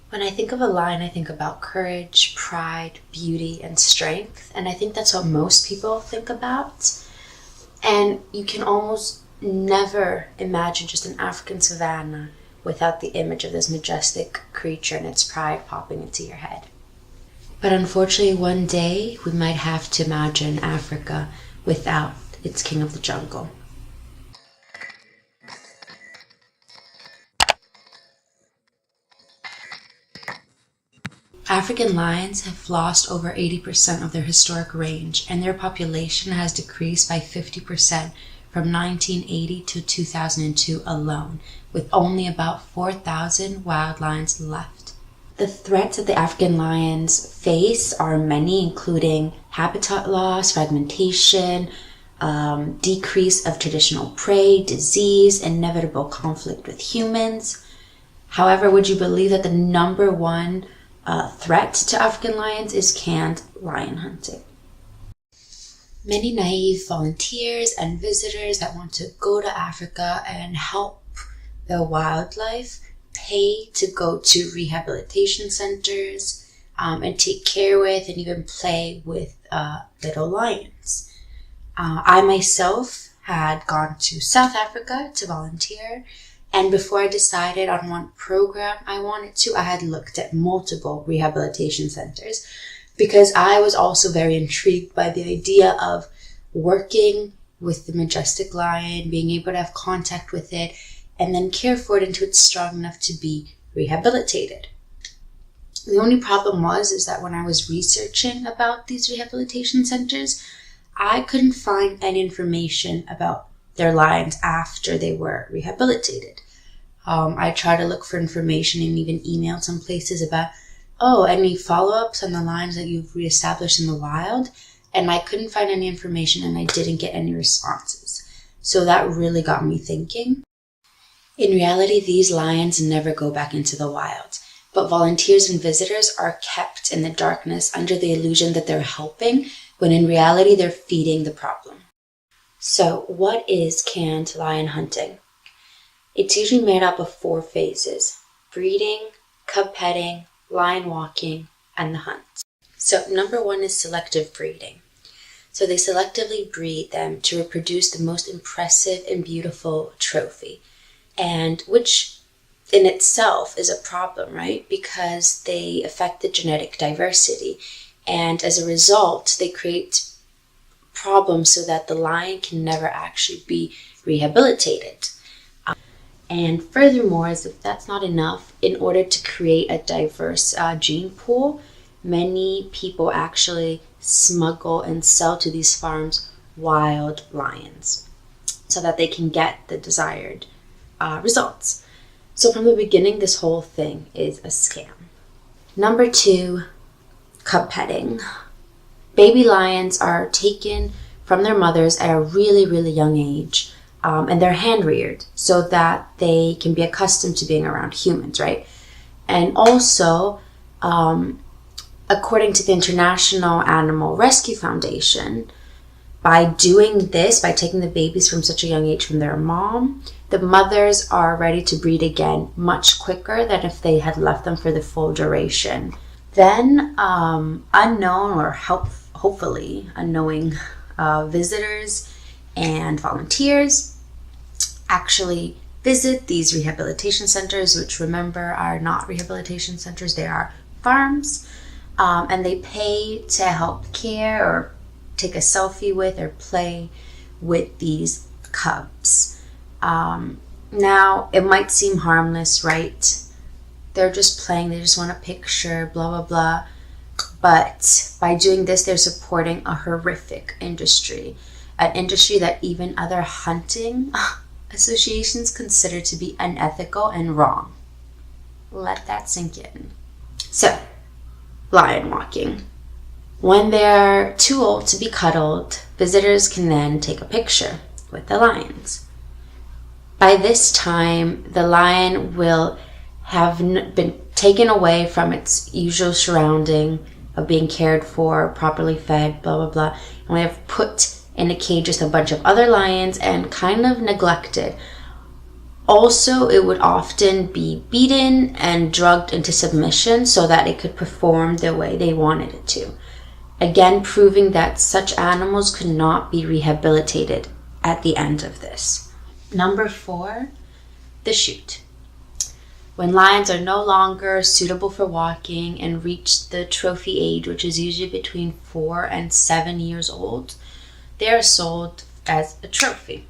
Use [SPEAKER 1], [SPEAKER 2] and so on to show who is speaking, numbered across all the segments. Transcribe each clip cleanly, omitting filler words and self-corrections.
[SPEAKER 1] When I think of a lion, I think about courage, pride, beauty, and strength. And I think that's what most people think about. And you can almost never imagine just an African savanna without the image of this majestic creature and its pride popping into your head. But unfortunately, one day we might have to imagine Africa without its king of the jungle. African lions have lost over 80% of their historic range, and their population has decreased by 50% from 1980 to 2002 alone, with only about 4,000 wild lions left. The threats that the African lions face are many, including habitat loss, fragmentation, decrease of traditional prey, disease, inevitable conflict with humans. However, would you believe that the number one threat to African lions is canned lion hunting? Many naive volunteers and visitors that want to go to Africa and help the wildlife pay to go to rehabilitation centers and take care with and even play with little lions. I myself had gone to South Africa to volunteer, and before I decided on what program I wanted to, I had looked at multiple rehabilitation centers because I was also very intrigued by the idea of working with the majestic lion, being able to have contact with it, and then care for it until it's strong enough to be rehabilitated. The only problem is that when I was researching about these rehabilitation centers, I couldn't find any information about their lions after they were rehabilitated. I tried to look for information and even emailed some places about, any follow-ups on the lions that you've reestablished in the wild, and I couldn't find any information and I didn't get any responses. So that really got me thinking. In reality, these lions never go back into the wild, but volunteers and visitors are kept in the darkness under the illusion that they're helping, when in reality they're feeding the problem. So what is canned lion hunting? It's usually made up of 4 phases: breeding, cub petting, lion walking, and the hunt. So number 1 is selective breeding. So they selectively breed them to reproduce the most impressive and beautiful trophy, and which in itself is a problem, right? Because they affect the genetic diversity, and as a result, they create problems so that the lion can never actually be rehabilitated. And furthermore, as if that's not enough, in order to create a diverse gene pool, many people actually smuggle and sell to these farms wild lions so that they can get the desired results. So from the beginning, this whole thing is a scam. Number 2, cub petting. Baby lions are taken from their mothers at a really, really young age. And they're hand-reared so that they can be accustomed to being around humans, right? And also, according to the International Animal Rescue Foundation, by doing this, by taking the babies from such a young age from their mom, the mothers are ready to breed again much quicker than if they had left them for the full duration. Then unknown or hopefully unknowing visitors and volunteers actually visit these rehabilitation centers, which remember are not rehabilitation centers, they are farms, and they pay to help care or take a selfie with or play with these cubs. Now, it might seem harmless, right? They're just playing, they just want a picture, blah, blah, blah. But by doing this, they're supporting a horrific industry, an industry that even other hunting associations consider to be unethical and wrong. Let that sink in. So, lion walking. When they're too old to be cuddled, visitors can then take a picture with the lions. By this time, the lion will have been taken away from its usual surrounding of being cared for, properly fed, blah, blah, blah. And we have put in a cage just a bunch of other lions and kind of neglected. Also, it would often be beaten and drugged into submission so that it could perform the way they wanted it to. Again, proving that such animals could not be rehabilitated at the end of this. Number 4, the chute. When lions are no longer suitable for walking and reach the trophy age, which is usually between 4 and 7 years old, they are sold as a trophy.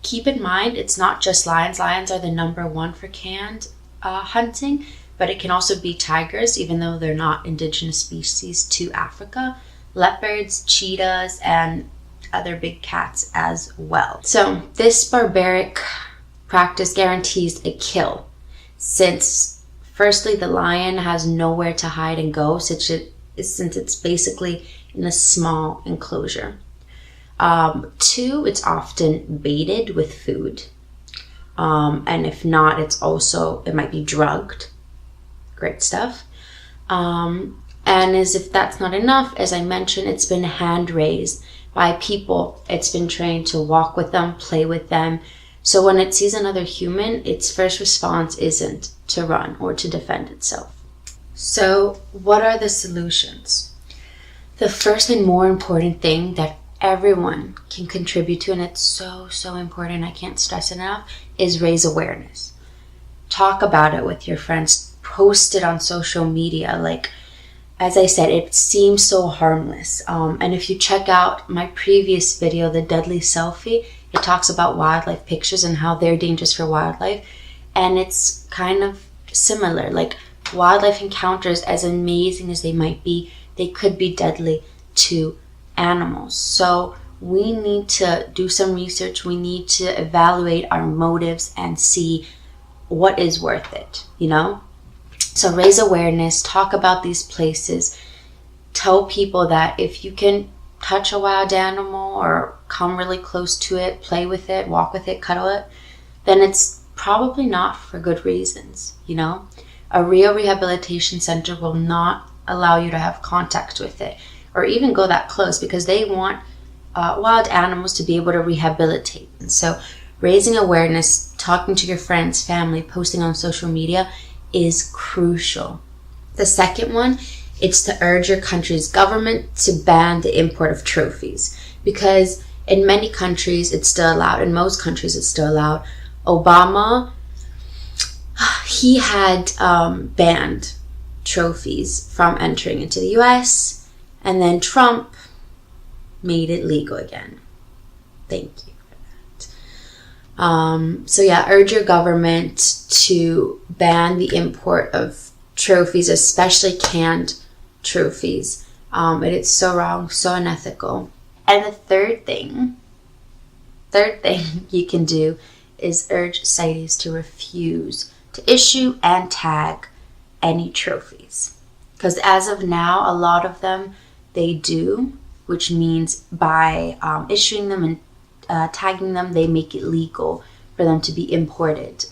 [SPEAKER 1] Keep in mind, it's not just lions. Lions are the number 1 for canned hunting, but it can also be tigers, even though they're not indigenous species to Africa, leopards, cheetahs, and other big cats as well. So this barbaric practice guarantees a kill, since firstly the lion has nowhere to hide and go, since it's basically in a small enclosure. 2, it's often baited with food, and if not, it might be drugged. Great stuff. And as if that's not enough, as I mentioned, it's been hand raised by people. It's been trained to walk with them, play with them. So when it sees another human, its first response isn't to run or to defend itself. So what are the solutions? The first and more important thing that everyone can contribute to, and it's so important, I can't stress it enough, is raise awareness. Talk about it with your friends. Post it on social media. Like, as I said, it seems so harmless. And if you check out my previous video, The Deadly Selfie, it talks about wildlife pictures and how they're dangerous for wildlife. And it's kind of similar. Like, wildlife encounters, as amazing as they might be, they could be deadly to animals. So we need to do some research. We need to evaluate our motives and see what is worth it, you know? So raise awareness, talk about these places, tell people that if you can touch a wild animal or come really close to it, play with it, walk with it, cuddle it, then it's probably not for good reasons, you know? A real rehabilitation center will not allow you to have contact with it or even go that close, because they want wild animals to be able to rehabilitate. And so raising awareness, talking to your friends, family, posting on social media is crucial. The second one, it's to urge your country's government to ban the import of trophies, because in many countries it's still allowed. In most countries it's still allowed. Obama, he had banned trophies from entering into the US, and then Trump made it legal again. Thank you for that. So yeah, urge your government to ban the import of trophies, especially canned trophies. It is so wrong, so unethical. And the third thing you can do is urge CITES to refuse to issue and tag any trophies. Because as of now, a lot of them, they do, which means by issuing them and tagging them, they make it legal for them to be imported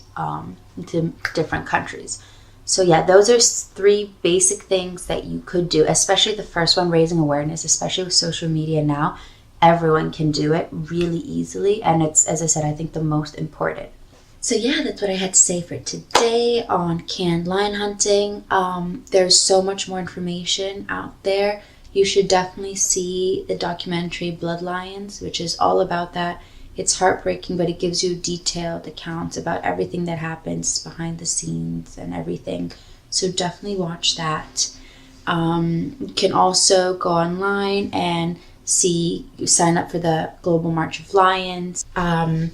[SPEAKER 1] into different countries. So yeah, those are 3 basic things that you could do, especially the first one, raising awareness, especially with social media now. Everyone can do it really easily, and it's, as I said, I think the most important. So yeah, that's what I had to say for today on canned lion hunting. There's so much more information out there. You should definitely see the documentary Blood Lions, which is all about that. It's heartbreaking, but it gives you detailed accounts about everything that happens behind the scenes and everything. So definitely watch that. You can also go online and sign up for the Global March of Lions. I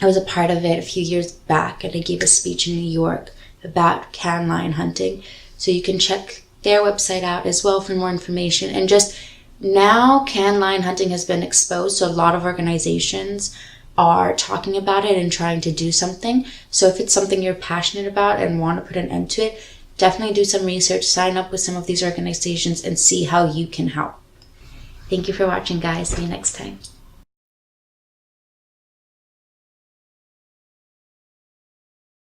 [SPEAKER 1] was a part of it a few years back, and I gave a speech in New York about canned lion hunting. So you can check their website out as well for more information. And just now, canned lion hunting has been exposed, so a lot of organizations are talking about it and trying to do something. So if it's something you're passionate about and want to put an end to it, definitely do some research, sign up with some of these organizations, and see how you can help. Thank you for watching, guys. See you next time.